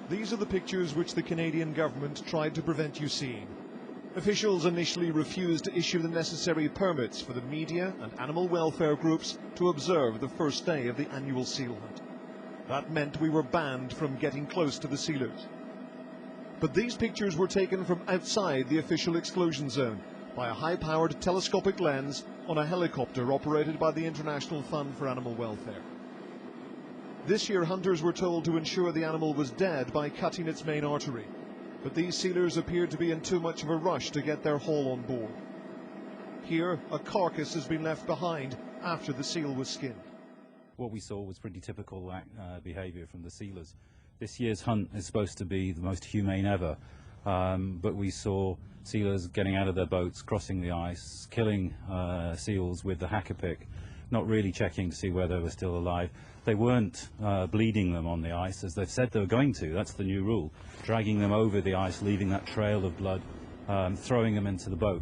These are the pictures which the Canadian government tried to prevent you seeing. Officials initially refused to issue the necessary permits for the media and animal welfare groups to observe the first day of the annual seal hunt. That meant we were banned from getting close to the sealers. But these pictures were taken from outside the official exclusion zone by a high-powered telescopic lens on a helicopter operated by the International Fund for Animal Welfare. This year, hunters were told to ensure the animal was dead by cutting its main artery, but these sealers appeared to be in too much of a rush to get their haul on board. Here, a carcass has been left behind after the seal was skinned. What we saw was pretty typical behaviour from the sealers. This year's hunt is supposed to be the most humane ever, but we saw sealers getting out of their boats, crossing the ice, killing seals with the hacker pick, not really checking to see whether they were still alive. They weren't bleeding them on the ice, as they've said they were going to. That's the new rule. Dragging them over the ice, leaving that trail of blood, throwing them into the boat.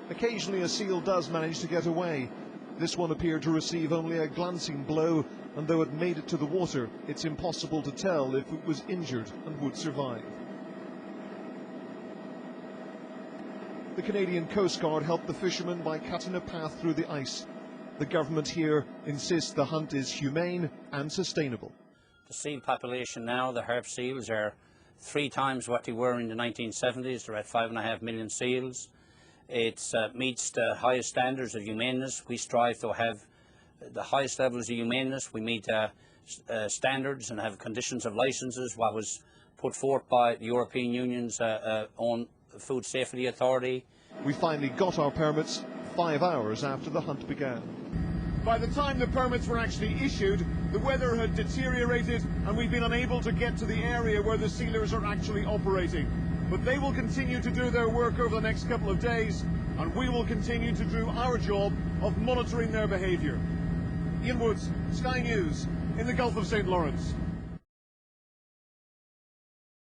Occasionally a seal does manage to get away. This one appeared to receive only a glancing blow, and though it made it to the water, it's impossible to tell if it was injured and would survive. The Canadian Coast Guard helped the fishermen by cutting a path through the ice. The government here insists the hunt is humane and sustainable. The seal population now, the herp seals, are 3 times what they were in the 1970s. They're at 5.5 million seals. It meets the highest standards of humaneness. We strive to have the highest levels of humaneness. We meet standards and have conditions of licenses, what was put forth by the European Union's own Food Safety Authority. We finally got our permits 5 hours after the hunt began. By the time the permits were actually issued, the weather had deteriorated and we've been unable to get to the area where the sealers are actually operating. But they will continue to do their work over the next couple of days, and we will continue to do our job of monitoring their behaviour. Ian Woods, Sky News, in the Gulf of St. Lawrence.